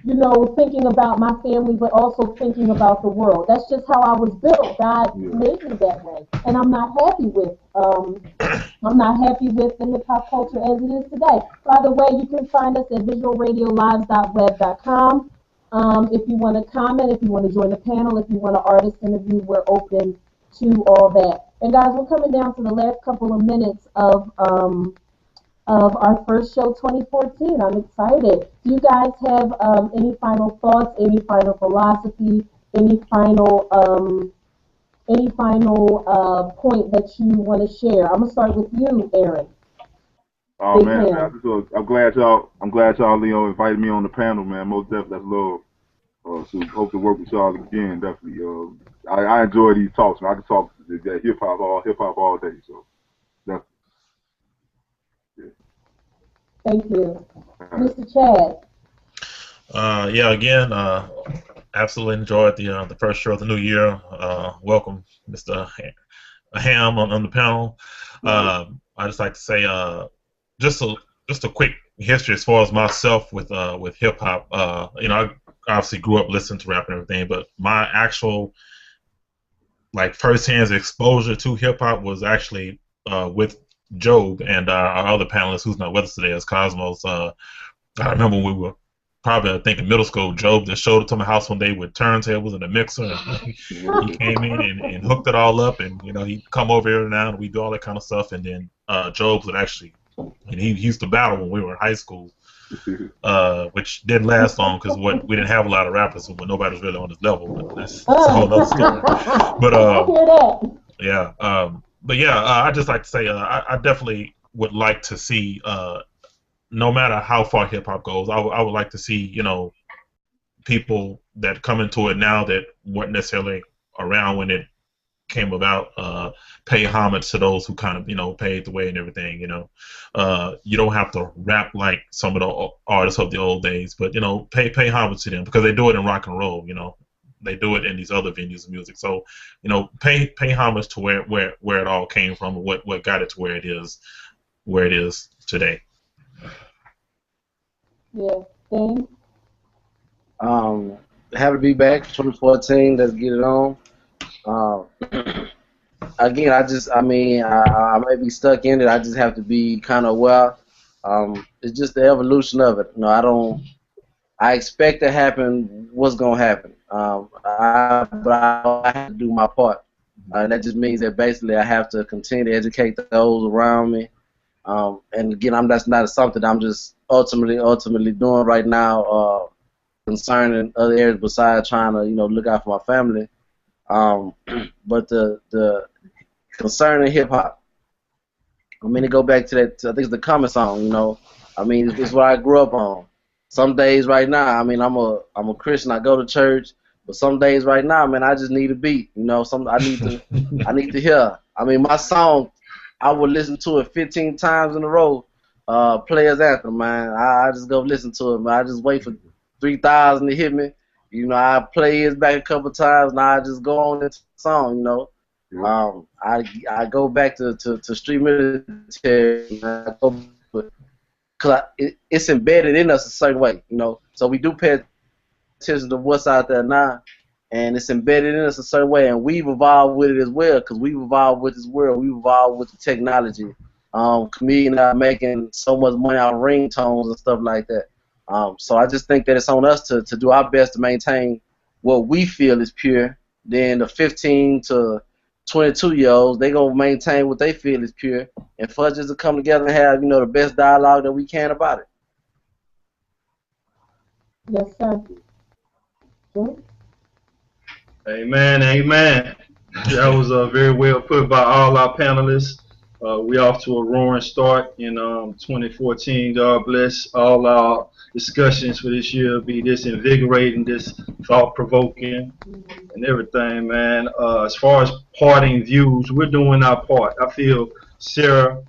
you know, thinking about my family, but also thinking about the world. That's just how I was built. God made me that way. And I'm not happy with the hip hop culture as it is today. By the way, you can find us at visualradiolives.web.com. If you want to comment, if you want to join the panel, if you want an artist interview, we're open to all that. And guys, we're coming down to the last couple of minutes of our first show 2014. I'm excited. Do you guys have any final thoughts, any final philosophy, any final point that you want to share? I'm gonna start with you, Aaron. Oh man, I'm glad y'all Leo invited me on the panel, man. Most definitely, that's love. So hope to work with y'all again, definitely. I enjoy these talks, man. I can talk hip hop all day. So definitely. Yeah. Thank you, Mr. Chad. Yeah, again, absolutely enjoyed the first show of the new year. Welcome, Mr. Ham on the panel. I just like to say just a quick history as far as myself with hip hop. I obviously grew up listening to rap and everything, but my actual first-hand exposure to hip hop was actually with Job and our other panelist who's not with us today, as Cosmos. I remember when we were probably, I think, in middle school. Job just showed up to my house one day with turntables and a mixer, and he came in and hooked it all up, and he'd come over here now and we'd do all that kind of stuff, and then Job would actually, and he used to battle when we were in high school, which didn't last long because we didn't have a lot of rappers, so nobody was really on his level. But that's a whole other story. But I hear that. yeah, I just like to say I definitely would like to see. No matter how far hip hop goes, I would like to see, people that come into it now that weren't necessarily around when it came about, pay homage to those who kind of, paved the way and everything, You don't have to rap like some of the artists of the old days, but, pay homage to them because they do it in rock and roll, They do it in these other venues of music. So, pay homage to where it all came from and what got it to where it is today. Yeah, Dane? Happy to be back, 2014. Let's get it on. Again, I may be stuck in it. I just have to be kind of aware. It's just the evolution of it. I expect to happen what's gonna happen. But I have to do my part. That just means that basically I have to continue to educate those around me. And again, that's not something I'm just ultimately doing right now, concerning other areas besides trying to look out for my family. But the concerning hip hop, to go back to that. I think it's the Common song. It's what I grew up on. Some days right now, I'm a Christian. I go to church, but some days right now, man, I just need a beat. I need to hear. My song, I would listen to it 15 times in a row. Players Anthem, man. I just go listen to it, man. I just wait for 3,000 to hit me. I play it back a couple times, and I just go on into the song, I go back to Street Military, because it's embedded in us a certain way, So we do pay attention to what's out there now, and it's embedded in us a certain way, and we've evolved with it as well, because we've evolved with this world, we've evolved with the technology. Comedians are making so much money out of ringtones and stuff like that. So I just think that it's on us to do our best to maintain what we feel is pure. Then the 15 to 22-year-olds, they gonna maintain what they feel is pure, and for us just to come together and have the best dialogue that we can about it. Yes, sir. Amen. That was very well put by all our panelists. We off to a roaring start in 2014. God bless all our discussions for this year. Be this invigorating, this thought-provoking, and everything, man. As far as parting views, we're doing our part. I feel Sarah,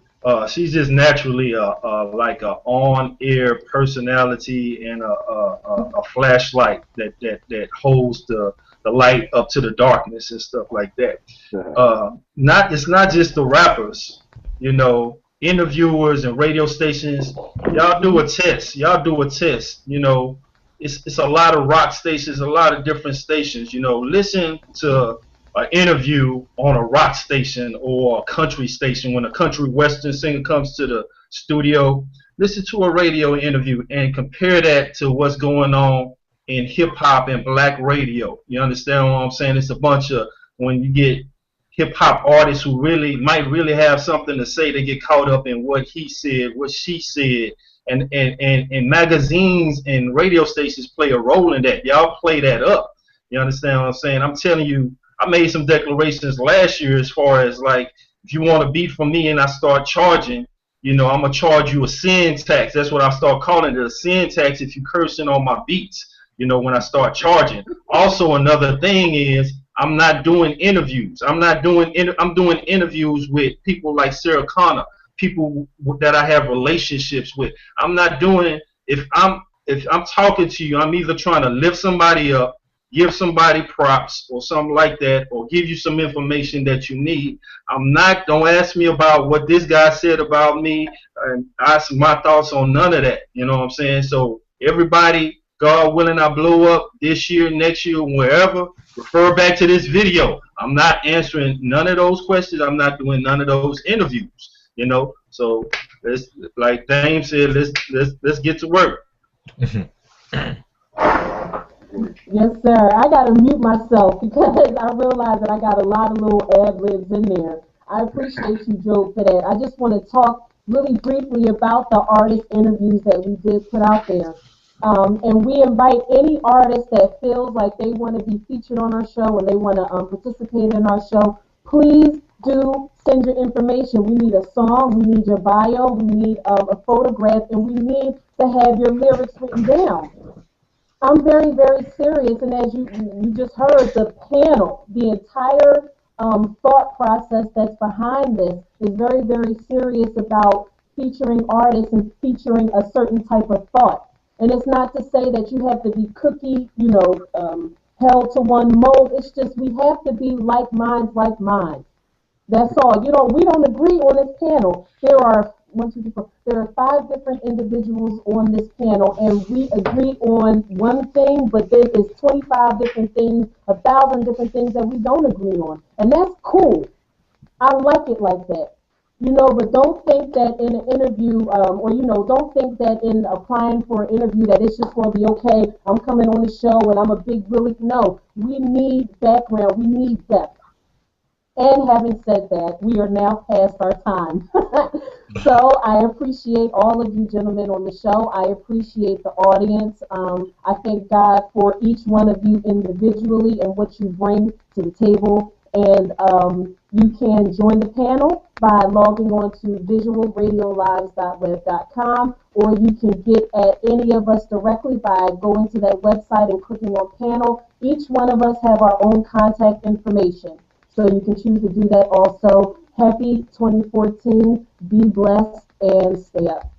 she's just naturally like a on-air personality and a flashlight that holds the light up to the darkness and stuff like that. It's not just the rappers, interviewers and radio stations. Y'all do a test. It's a lot of rock stations, a lot of different stations. Listen to an interview on a rock station or a country station when a country western singer comes to the studio. Listen to a radio interview and compare that to what's going on in hip-hop and black radio. You understand what I'm saying? It's a bunch of, when you get hip-hop artists who might really have something to say, they get caught up in what he said, what she said, and magazines and radio stations play a role in that. Y'all play that up. You understand what I'm saying? I'm telling you, I made some declarations last year as far as, like, if you want a beat from me and I start charging, You know, I'm gonna charge you a sin tax. That's what I start calling it, a sin tax, if you cursing on my beats. You know, when I start charging. Also, another thing is I'm not doing interviews. I'm doing interviews with people like Sarah Connor, people that I have relationships with. I'm not doing if I'm talking to you, I'm either trying to lift somebody up, give somebody props or something like that, or give you some information that you need. Don't ask me about what this guy said about me and ask my thoughts on none of that. You know what I'm saying? So everybody, God willing, I blow up this year, next year, wherever, refer back to this video. I'm not answering none of those questions. I'm not doing none of those interviews. You know, so let's, like Dame said, let's get to work. Yes, sir. I got to mute myself because I realize that I got a lot of little ad-libs in there. I appreciate you, Joe, for that. I just want to talk really briefly about the artist interviews that we did put out there. And we invite any artist that feels like they want to be featured on our show and they want to participate in our show, please do send your information. We need a song, we need your bio, we need a photograph, and we need to have your lyrics written down. I'm very, very serious, and as you just heard, the panel, the entire thought process that's behind this is very, very serious about featuring artists and featuring a certain type of thought. And it's not to say that you have to be cookie, held to one mold. It's just we have to be like minds, like minds. That's all. We don't agree on this panel. There are 5 different individuals on this panel, and we agree on one thing, but there is 25 different things, 1,000 different things that we don't agree on. And that's cool. I like it like that. But don't think that in an interview, don't think that in applying for an interview that it's just going to be, okay, I'm coming on the show and I'm a big Willie. No, we need background. We need depth. And having said that, we are now past our time. So I appreciate all of you gentlemen on the show. I appreciate the audience. I thank God for each one of you individually and what you bring to the table. And you can join the panel by logging on to visualradiolives.web.com, or you can get at any of us directly by going to that website and clicking on panel. Each one of us have our own contact information. So you can choose to do that also. Happy 2014. Be blessed and stay up.